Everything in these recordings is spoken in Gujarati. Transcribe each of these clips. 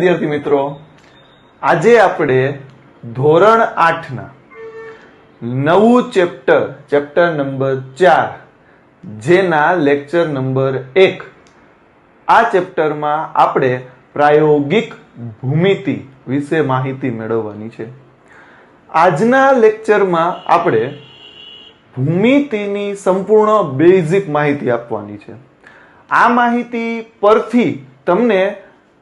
વિદ્યાર્થી મિત્રો, આજે આપણે ધોરણ 8 ના નવું ચેપ્ટર નંબર 4 જેના લેક્ચર નંબર 1 આ ચેપ્ટરમાં આપણે પ્રાયોગિક ભૂમિતિ વિશે માહિતી મેળવવાની છે। આજના લેક્ચરમાં આપણે ભૂમિતિની સંપૂર્ણ બેઝિક માહિતી આપવાની છે। આ માહિતી પરથી તમને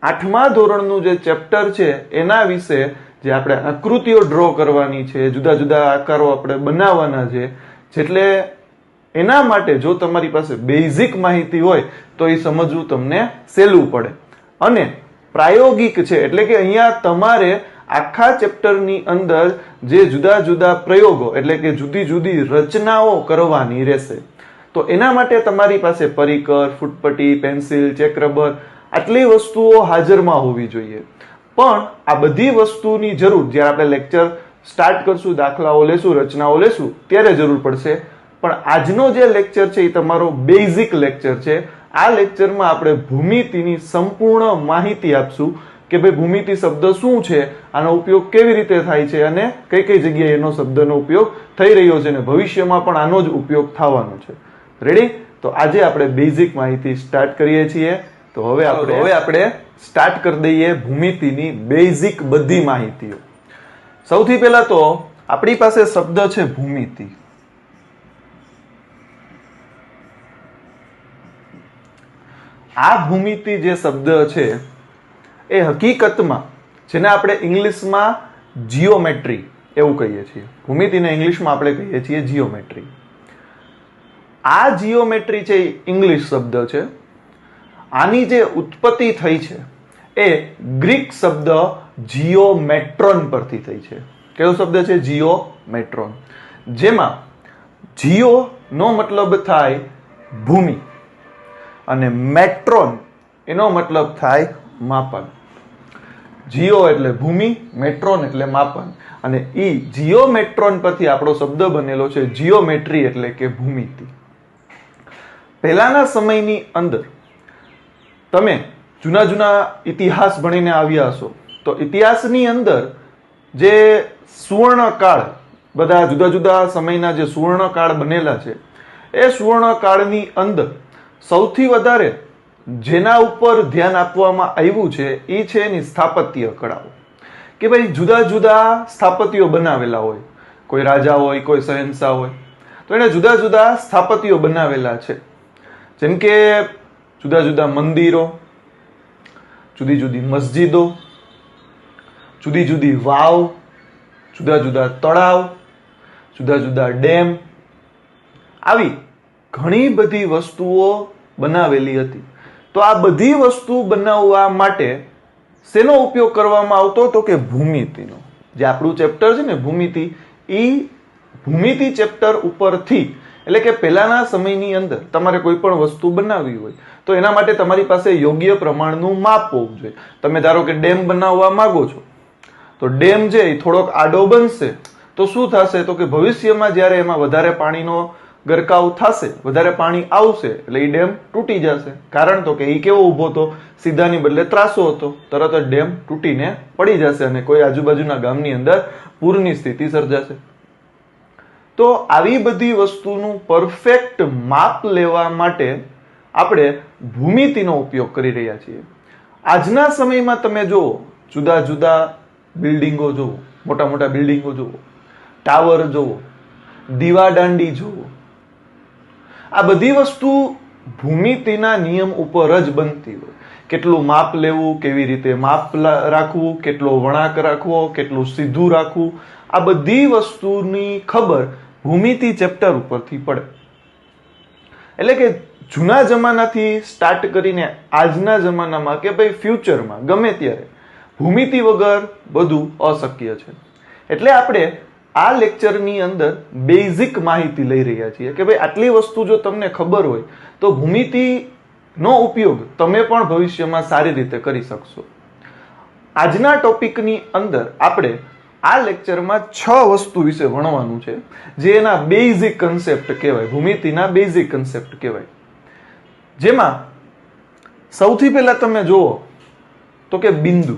8મા ધોરણનું જે ચેપ્ટર છે એના વિશે જે આપણે આકૃતિઓ ડ્રો કરવાની છે, જુદા જુદા આકારો આપણે બનાવવાના છે, એટલે એના માટે જો તમારી પાસે બેઝિક માહિતી હોય તો એ સમજવું તમને સહેલું પડે। અને પ્રાયોગિક છે એટલે કે અહીંયા તમારે આખા ચેપ્ટરની અંદર જે જુદા જુદા પ્રયોગો એટલે કે જુદી જુદી રચનાઓ કરવાની રહેશે। તો એના માટે તમારી પાસે પરિકર, ફૂટપટ્ટી, પેન્સિલ, ચેક રબર આટલી વસ્તુઓ હાજરમાં હોવી જોઈએ। પણ આ બધી વસ્તુની જરૂર જ્યારે આપણે લેક્ચર સ્ટાર્ટ કરશું, દાખલાઓ લેશું, રચનાઓ લેશું ત્યારે જરૂર પડશે। પણ આજનો જે લેક્ચર છે એ તમારો બેઝિક લેક્ચર છે। આ લેક્ચરમાં આપણે ભૂમિતિની સંપૂર્ણ માહિતી આપશું કે ભાઈ ભૂમિતિ શબ્દ શું છે, આનો ઉપયોગ કેવી રીતે થાય છે અને કઈ કઈ જગ્યાએ એનો શબ્દનો ઉપયોગ થઈ રહ્યો છે અને ભવિષ્યમાં પણ આનો જ ઉપયોગ થવાનો છે। રેડી? તો આજે આપણે બેઝિક માહિતી સ્ટાર્ટ કરીએ છીએ। તો હવે આપણે સ્ટાર્ટ કરી દઈએ ભૂમિતિની બેઝિક બધી માહિતીઓ। સૌથી પહેલા તો આપણી પાસે શબ્દ છે ભૂમિતિ। આ ભૂમિતિ જે શબ્દ છે એ હકીકતમાં જેને આપણે ઇંગ્લિશમાં જીઓમેટ્રી એવું કહીએ છીએ। ભૂમિતિને ઇંગ્લિશમાં આપણે કહીએ છીએ જીઓમેટ્રી। આ જીઓમેટ્રી છે એ ઇંગ્લિશ શબ્દ છે। આની જે ઉત્પત્તિ થઈ છે એ ગ્રીક શબ્દ જીઓમેટ્રોન પરથી થઈ છે। કયો શબ્દ છે? જીઓમેટ્રોન। જેમાં જીઓ નો મતલબ થાય ભૂમિ અને મેટ્રોન એનો મતલબ થાય માપન। જીઓ એટલે ભૂમિ, મેટ્રોન એટલે માપન, અને ઈ જીઓમેટ્રોન પરથી આપણો શબ્દ બનેલો છે જીઓમેટ્રી એટલે કે ભૂમિતિ। પહેલાના સમયની અંદર તમે જૂના જૂના ઇતિહાસ ભણીને આવ્યા હશો તો ઇતિહાસની અંદર જે સુવર્ણકાળ, બધા જુદા જુદા સમયના જે સુવર્ણકાળ બનેલા છે એ સુવર્ણકાળની અંદર સૌથી વધારે જેના ઉપર ધ્યાન આપવામાં આવ્યું છે એ છે એની સ્થાપત્ય કળાઓ। કે ભાઈ જુદા જુદા સ્થાપત્યો બનાવેલા હોય, કોઈ રાજા હોય, કોઈ શહેનશાહ હોય, તો એને જુદા જુદા સ્થાપત્યો બનાવેલા છે। જેમ કે જુદા જુદા મંદિરો, જુદી જુદી મસ્જિદો, જુદી જુદી વાવ, જુદા જુદા તળાવ, જુદા જુદા ડેમ, આવી ઘણી બધી વસ્તુઓ બનાવેલી હતી। તો આ બધી વસ્તુ બનાવવા માટે શેનો ઉપયોગ કરવામાં આવતો હતો? કે ભૂમિતિનો। જે આપણું ચેપ્ટર છે ને ભૂમિતિ, એ ભૂમિતિ ચેપ્ટર ઉપરથી એટલે કે પહેલાના સમયની અંદર તમારે કોઈ પણ વસ્તુ બનાવવી હોય તો એના માટે તમારી પાસે યોગ્ય પ્રમાણનું માપ હોવું જોઈએ। તમે ધારો કે ડેમ બનાવવા માંગો છો તો ડેમ છે એ થોડોક આડો બનશે તો શું થશે? તો કે ભવિષ્યમાં જ્યારે એમાં વધારે પાણીનો ગરકાવ થશે, વધારે પાણી આવશે એટલે એ ડેમ તૂટી જશે। કારણ તો કે એ કેવો ઊભો હતો? સીધાની બદલે ત્રાસો હતો, તરત જ ડેમ તૂટીને પડી જશે અને કોઈ આજુબાજુના ગામની અંદર પૂરની સ્થિતિ સર્જાશે। તો આવી બધી વસ્તુનું પરફેક્ટ માપ લેવા માટે આપણે ભૂમિતિનો ઉપયોગ કરી રહ્યા છીએ। આજના સમયમાં તમે જુઓ, જુદા જુદા બિલ્ડિંગો જુઓ, મોટા મોટા બિલ્ડિંગો જુઓ, ટાવર જુઓ, દીવાદાંડી જુઓ, આ બધી વસ્તુ ભૂમિતિના નિયમ ઉપર જ બનતી હોય। કેટલું માપ લેવું, કેવી રીતે માપ રાખવું, કેટલો વળાંક રાખવો, કેટલું સીધું રાખવું, આ બધી વસ્તુની ખબર ભૂમિતિ ચેપ્ટર ઉપરથી પડે। એટલે કે જૂના જમાનાથી સ્ટાર્ટ કરીને આજના જમાનામાં કે ભાઈ ફ્યુચરમાં ગમે ત્યારે ભૂમિતિ વગર બધું અશક્ય છે। એટલે આપણે આ લેક્ચરની અંદર બેઝિક માહિતી લઈ રહ્યા છીએ કે ભાઈ આટલી વસ્તુ જો તમને ખબર હોય તો ભૂમિતિનો ઉપયોગ તમે પણ ભવિષ્યમાં સારી રીતે કરી શકશો। આજના ટોપિકની અંદર આપણે આ લેક્ચરમાં 6 વસ્તુ વિશે ભણવાનું છે જે એના બેઝિક કન્સેપ્ટ કહેવાય, ભૂમિતિના બેઝિક કન્સેપ્ટ કહેવાય। જેમાં સૌથી પહેલા તમે જુઓ તો કે બિંદુ।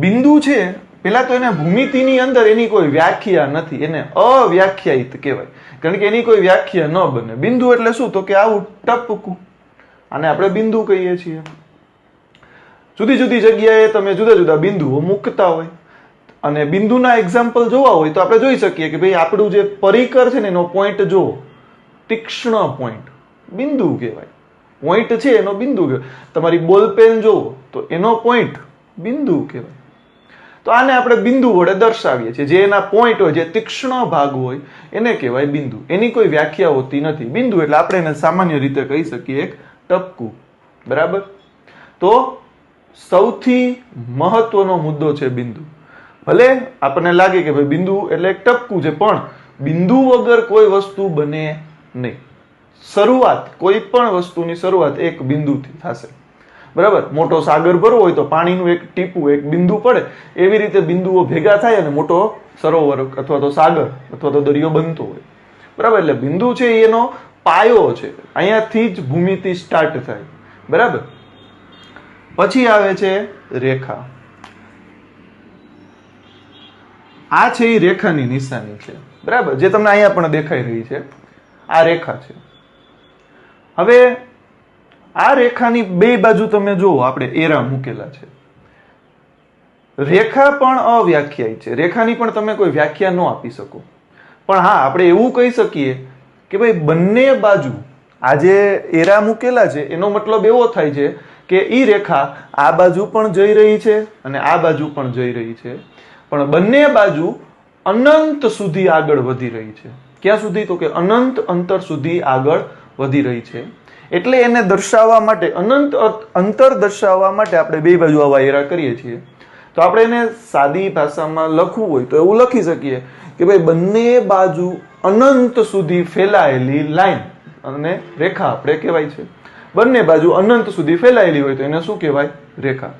બિંદુ છે પેલા તો એને ભૂમિતિની અંદર એની કોઈ વ્યાખ્યા નથી, એને અવ્યાખ્યાયિત કહેવાય, કારણ કે એની કોઈ વ્યાખ્યા ન બને. બિંદુ એટલે શું? તો કે આવું ટપકું, આને આપણે બિંદુ કહીએ છીએ. જુદી જુદી જગ્યાએ તમે જુદા જુદા બિંદુઓ મૂકતા હોય, અને બિંદુના એક્ઝામ્પલ જોવા હોય તો આપણે જોઈ શકીએ કે ભાઈ આપણું જે પરિકર છે ને એનો પોઈન્ટ જુઓ, તીક્ષ્ણ પોઈન્ટ, બિંદુ કહેવાય. પોઈન્ટ છે એનો બિંદુ કહેવાય. તમારી બોલપેન જુઓ તો એનો પોઈન્ટ બિંદુ કહેવાય. તો આને આપણે બિંદુ વડે દર્શાવીએ છીએ. જે એના પોઈન્ટ હોય, જે તીક્ષ્ણ ભાગ હોય એને કહેવાય બિંદુ. એની કોઈ વ્યાખ્યા હોતી નથી. બિંદુ એટલે આપણે એને સામાન્ય રીતે કહી શકીએ એક ટપકું. બરાબર? તો સૌથી મહત્વનો મુદ્દો છે બિંદુ. ભલે આપણને લાગે કે ભાઈ બિંદુ એટલે એક ટપકું છે, પણ બિંદુ વગર કોઈ વસ્તુ બને નહીં. શરૂઆત, કોઈ પણ વસ્તુની શરૂઆત એક બિંદુથી થશે. બરાબર? મોટો સાગર ભરવો હોય તો પાણીનું એક ટીપું, એક બિંદુ પડે, એવી રીતે બિંદુઓ ભેગા થાય અને મોટો સરોવર અથવા તો સાગર અથવા તો દરિયો બનતો હોય. બરાબર? એટલે બિંદુ છે એનો પાયો છે, અહીંયાથી જ ભૂમિતિ સ્ટાર્ટ થાય. બરાબર? પછી આવે છે રેખા. આ છે એ રેખાની નિશાની છે. બરાબર? જે તમને અહીંયા પણ દેખાઈ રહી છે, આ રેખા છે. હવે આ રેખાની બે બાજુ તમે જુઓ, આપણે એરા મૂકેલા છે. રેખા પણ અવ્યાખ્યાયિત છે. રેખાની પણ તમે કોઈ વ્યાખ્યા ન આપી શકો. પણ હા, આપણે એવું કહી શકીએ કે ભાઈ બંને બાજુ આ જે એરા મૂકેલા છે એનો મતલબ એવો થાય છે કે ઈ રેખા આ બાજુ પણ જઈ રહી છે અને આ બાજુ પણ જઈ રહી છે, પણ બંને બાજુ અનંત સુધી આગળ વધી રહી છે. ક્યાં સુધી? તો કે અનંત અંતર સુધી આગળ વધી રહી છે. એટલે એને દર્શાવવા માટે, અનંત અંતર દર્શાવવા માટે આપણે બે બાજુ આવા એરા કરીએ છીએ. તો આપણે એને સાદી ભાષામાં લખવું હોય તો એવું લખી શકીએ કે ભાઈ બંને બાજુ અનંત સુધી ફેલાયેલી લાઈન અને રેખા આપણે કહેવાય છે. બંને બાજુ અનંત સુધી ફેલાયેલી હોય તો એને શું કહેવાય? રેખા.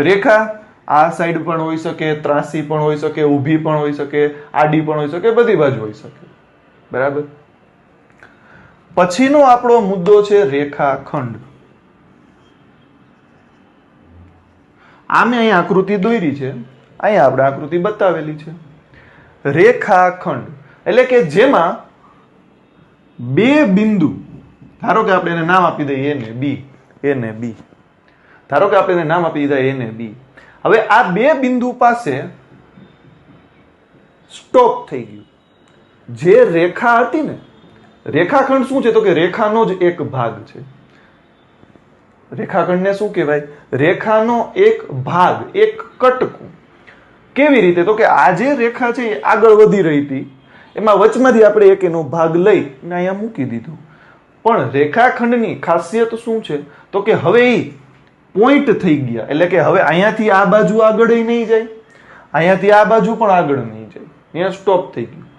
રેખા આ સાઈડ પણ હોઈ શકે, ત્રાસી પણ હોઈ શકે, ઊભી પણ હોઈ શકે, આડી પણ હોઈ શકે, બધી બાજુ હોઈ શકે. બરાબર? પછીનો આપણો મુદ્દો છે રેખાખંડ. આ મેં અહીંયા આકૃતિ દોરી છે, અહીંયા આપણે આકૃતિ બતાવેલી છે. રેખાખંડ એટલે કે જેમાં બે બિંદુ, ધારો કે આપણે એને નામ આપી દઈએ એને બી, એને બી. ધારો કે આપણે એને નામ આપી દીધા એને બી. હવે આ બે બિંદુ પાસે સ્ટોપ થઈ ગયું. જે રેખા હતી ને, રેખાખંડ શું છે? તો કે રેખાનો જ એક ભાગ છે. રેખાખંડને શું કહેવાય? રેખાનો એક ભાગ, એક કટકું. કેવી રીતે? તો કે આ જે રેખા છે એ આગળ વધી રહી હતી, એમાં વચમાંથી આપણે એક એનો ભાગ લઈ અને અહીંયા મૂકી દીધું. પણ રેખાખંડની ખાસિયત શું છે? તો કે હવે એ પોઈન્ટ થઈ ગયા, એટલે કે હવે અહીંયાથી આ બાજુ આગળ નહીં જાય, અહીંયાથી આ બાજુ પણ આગળ નહીં જાય, અહીંયા સ્ટોપ થઈ ગયું.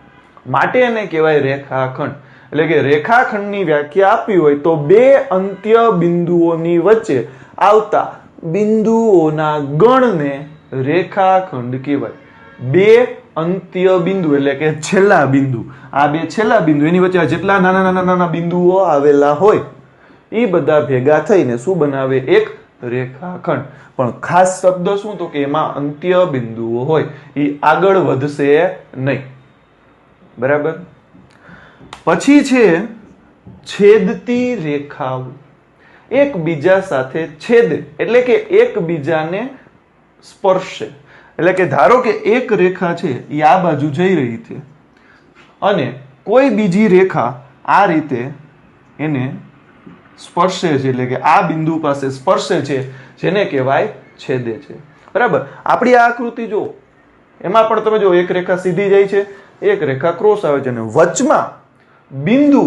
માટે એને કહેવાય રેખાખંડ. એટલે કે રેખાખંડની વ્યાખ્યા આપી હોય તો બે અંત્ય બિંદુઓની વચ્ચે આવતા બિંદુઓના ગણને રેખાખંડ કહેવાય. બે અંત્ય બિંદુ એટલે કે છેલ્લા બિંદુ, આ બે છેલ્લા બિંદુ, એની વચ્ચે જેટલા નાના નાના નાના બિંદુઓ આવેલા હોય એ બધા ભેગા થઈને શું બનાવે? એક રેખાખંડ. પણ ખાસ શબ્દ શું? તો કે એમાં અંત્ય બિંદુઓ હોય, એ આગળ વધશે નહીં. બરાબર? પછી છે છેદતી રેખાઓ. એકબીજા સાથે છેદે એટલે કે એકબીજાને સ્પર્શે. એટલે કે ધારો કે એક રેખા છે એ આ બાજુ જઈ રહી છે અને કોઈ બીજી રેખા આ રીતે એને સ્પર્શે છે, એટલે કે આ બિંદુ પાસે સ્પર્શે છે, જેને કહેવાય છેદે છે. બરાબર? આપણી આ આકૃતિ જો, એમાં પણ તમે જો એક રેખા સીધી જાય છે, એક રેખા ક્રોસ આવે છે અને વચમાં બિંદુ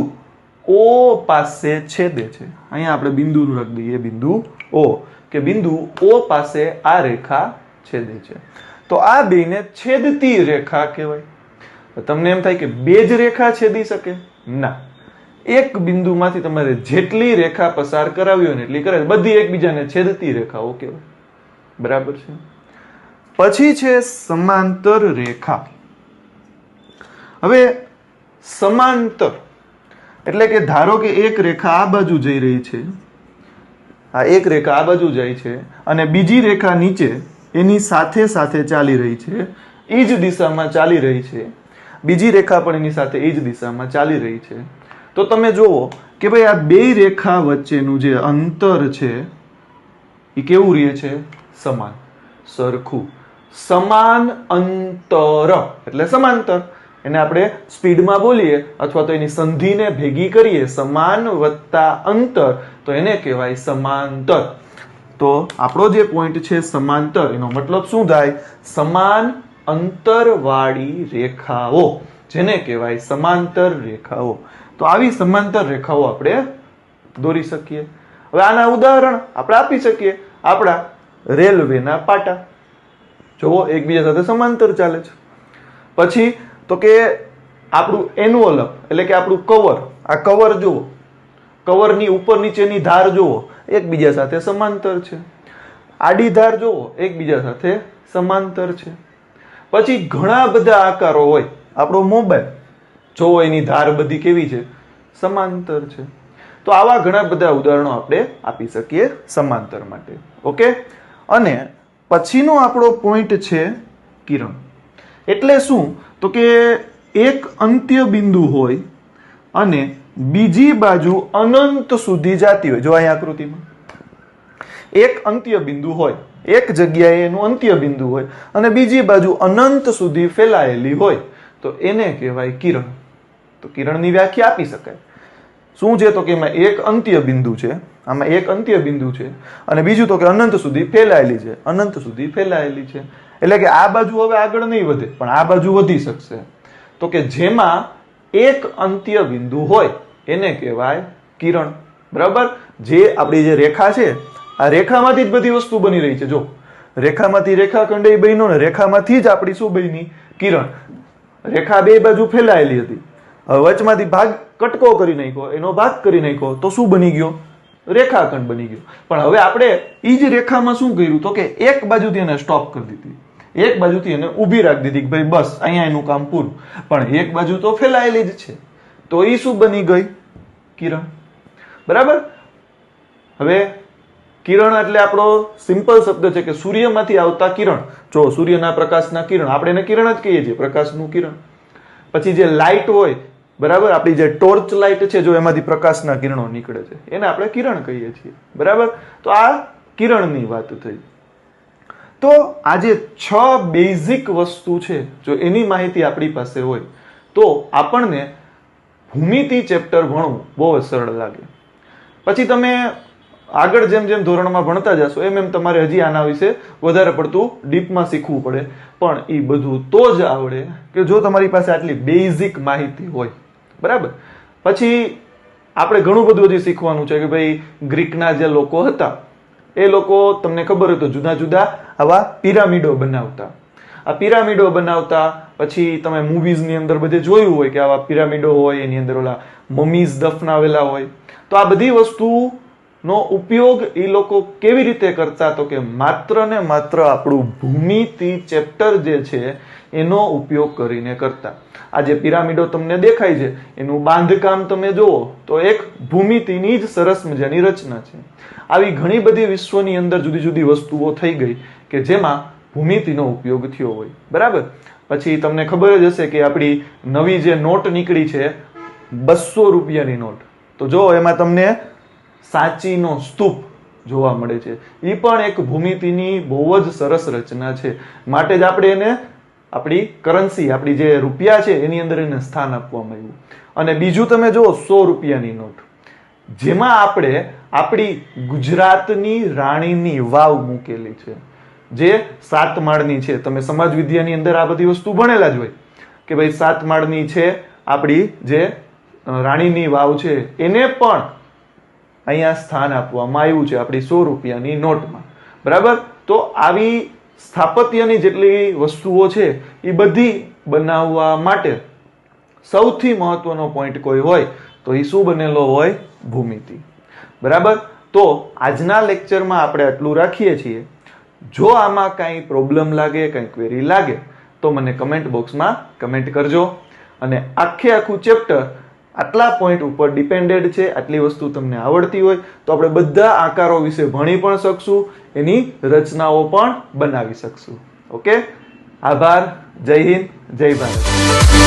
O પાસે છેદે છે. અહીંયા આપણે બિંદુનું રાખી દઈએ, બિંદુ O, કે બિંદુ O પાસે આ રેખા છેદે છે. તો આ બેને છેદતી રેખા કહેવાય. તમને એમ થાય કે બે જ રેખા છેદી શકે? ના, એક બિંદુમાંથી તમારે જેટલી રેખા પસાર કરાવી હોય ને એટલી કરે, બધી એકબીજાને છેદતી રેખાઓ કહેવાય. બરાબર છે? પછી છે સમાંતર રેખા. હવે સમાંતર એટલે કે ધારો કે એક રેખા આ બાજુ જઈ રહી છે, આ એક રેખા આ બાજુ જાય છે અને બીજી રેખા નીચે એની સાથે સાથે ચાલી રહી છે, એ જ દિશામાં ચાલી રહી છે, બીજી રેખા પણ એની સાથે એ જ દિશામાં ચાલી રહી છે, તો તમે જુઓ કે ભાઈ આ બે રેખા વચ્ચેનું જે અંતર છે એ કેવું રહે છે? સમાન, સરખું. સમાન અંતર એટલે સમાંતર. એને આપણે સ્પીડમાં બોલીએ અથવા તો એની સંધિને ભેગી કરીએ, સમાન વત્તા અંતર, તો એને કહેવાય સમાંતર. તો આપણો જે પોઈન્ટ છે સમાંતર, એનો મતલબ શું થાય? સમાન અંતરવાળી રેખાઓ, જેને કહેવાય સમાંતર રેખાઓ. તો આવી સમાંતર રેખાઓ આપણે દોરી શકીએ. હવે આના ઉદાહરણ આપણે આપી શકીએ. આપણા રેલવેના પાટા જુઓ, એકબીજા સાથે સમાંતર ચાલે છે. પછી તો કે આપણું એન્વોલપ એટલે કે આપણું કવર, આ કવર જુઓ, કવરની ઉપર નીચેની ધાર જુઓ, એકબીજા સાથે સમાંતર છે. આડી ધાર જુઓ, એકબીજા સાથે સમાંતર છે. પછી ઘણા બધા આકારો હોય, આપણો મોબાઈલ જુઓ, એની ધાર બધી કેવી છે? સમાંતર છે. તો આવા ઘણા બધા ઉદાહરણો આપણે આપી શકીએ સમાંતર માટે. ઓકે. અને પછીનો આપણો પોઈન્ટ છે કિરણ. એટલે શું? તો કે એક અંત્ય બિંદુ હોય અને બીજી બાજુ અનંત સુધી જતી હોય. જો અહીં આકૃતિમાં એક અંત્ય બિંદુ હોય, એક જગ્યાએ એનું અંત્ય બિંદુ હોય અને બીજી બાજુ અનંત સુધી ફેલાયેલી હોય, તો એને કહેવાય કિરણ. તો કિરણની વ્યાખ્યા આપી શકાય. શું છે? તો કે એમાં એક અંત્ય બિંદુ છે, આમાં એક અંત્ય બિંદુ છે અને બીજું તો કે અનંત સુધી ફેલાયેલી છે, અનંત સુધી ફેલાયેલી છે. એટલે કે આ બાજુ હવે આગળ નહીં વધે, પણ આ બાજુ વધી શકશે. તો કે જેમાં એક અંત્ય બિંદુ હોય એને કહેવાય કિરણ. બરાબર? જે આપણી જે રેખા છે, આ રેખામાંથી જ બધી વસ્તુ બની રહી છે. જો રેખામાંથી રેખાખંડ એ બન્યો ને, રેખામાંથી જ આપણી શું બની? કિરણ. રેખા બે બાજુ ફેલાયેલી હતી, હવે વચમાંથી ભાગ કટકો કરી નાખ્યો, એનો ભાગ કરી નાખ્યો, તો શું બની ગયો? રેખાખંડ બની ગયો. પણ હવે આપણે એ જ રેખામાં શું કર્યું? તો કે એક બાજુથી એને સ્ટોપ કરી દીધી, એક બાજુથી એને ઊભી રાખી દીધી કે ભાઈ બસ અહીંયા એનું કામ પૂરું. પણ એક બાજુ તો ફેલાયેલી જ છે, તો એ શું બની ગઈ? કિરણ. બરાબર? હવે કિરણ એટલે આપણો સિમ્પલ શબ્દ છે કે સૂર્યમાંથી આવતા કિરણ. જો સૂર્યના પ્રકાશના કિરણ, આપણે એને કિરણ જ કહીએ છીએ, પ્રકાશનું કિરણ. પછી જે લાઇટ હોય, બરાબર, આપણી જે ટોર્ચ લાઇટ છે, જો એમાંથી પ્રકાશના કિરણો નીકળે છે, એને આપણે કિરણ કહીએ છીએ. બરાબર? તો આ કિરણની વાત થઈ. તો આ જે 6 બેઝિક વસ્તુ છે, જો એની માહિતી આપણી પાસે હોય તો આપણને ભૂમિતિ ચેપ્ટર ભણવું બહુ જ સરળ લાગે. પછી તમે આગળ જેમ જેમ ધોરણમાં ભણતા જશો એમ એમ તમારે હજી આના વિશે વધારે પડતું ડીપમાં શીખવું પડે. પણ એ બધું તો જ આવડે કે જો તમારી પાસે આટલી બેઝિક માહિતી હોય. બરાબર? પછી આપણે ઘણું બધું હજી શીખવાનું છે કે ભાઈ ગ્રીકના જે લોકો હતા, એ લોકો તમને ખબર હોય તો જુદા જુદા આવા પિરામિડો બનાવતા. આ પિરામિડો બનાવતા પછી તમે મૂવીઝની અંદર બધે જોયું હોય કે આવા પિરામિડો હોય, એની અંદર ઓલા મમીઝ દફનાવેલા હોય. તો આ બધી વસ્તુનો ઉપયોગ એ લોકો કેવી રીતે કરતા? તો કે માત્ર ને માત્ર આપણું ભૂમિતિ ચેપ્ટર જે છે એનો ઉપયોગ કરીને કરતા. આ જે પિરામિડો તમને દેખાય છે એનું બાંધકામ તમે જુઓ તો એક ભૂમિતિની જ સરસ મજાની રચના છે. આવી ઘણી બધી વિશ્વની અંદર જુદી જુદી વસ્તુઓ થઈ ગઈ કે જેમાં ભૂમિતિનો ઉપયોગ થયો હોય. બરાબર? પછી તમને ખબર જ હશે કે આપણી નવી જે નોટ નીકળી છે 200 રૂપિયાની નોટ, તો જો એમાં તમને સાંચીનો સ્તૂપ જોવા મળે છે. એ પણ એક ભૂમિતિની બહુ જ સરસ રચના છે. માટે જ આપણે એને આપણી કરન્સી, આપણી જે રૂપિયા છે એની અંદર એને સ્થાન આપવામાં આવ્યું. અને બીજું તમે જો 100 રૂપિયાની નોટ, જેમાં આપણે આપણી ગુજરાતની રાણીની વાવ મૂકેલી છે, જે 7 માળની છે. તમે સમાજ વિદ્યાની અંદર આ બધી વસ્તુ ભણેલા જ હોય કે ભાઈ 7 માળની છે આપણી જે રાણીની વાવ છે, એને પણ અહીંયા સ્થાન આપવામાં આવ્યું છે આપણી 100 રૂપિયાની નોટમાં. બરાબર? તો આવી સ્થાપત્યની જેટલી વસ્તુઓ છે એ બધી બનાવવા માટે સૌથી મહત્વનો પોઈન્ટ કોઈ હોય તો એ શું બનેલો હોય? ભૂમિતિ. બરાબર? તો આજના લેક્ચરમાં આપણે આટલું રાખીએ છીએ. જો આમાં કાંઈ પ્રોબ્લેમ લાગે, કાંઈ ક્વેરી લાગે તો મને કમેન્ટ બોક્સમાં કમેન્ટ કરજો. અને આખે આખું ચેપ્ટર આટલા પોઈન્ટ ઉપર ડિપેન્ડેડ છે. આટલી વસ્તુ તમને આવડતી હોય તો આપણે બધા આકારો વિશે ભણી પણ શકશું, એની રચનાઓ પણ બનાવી શકશું. ઓકે, આભાર. જય હિન્દ, જય ભારત.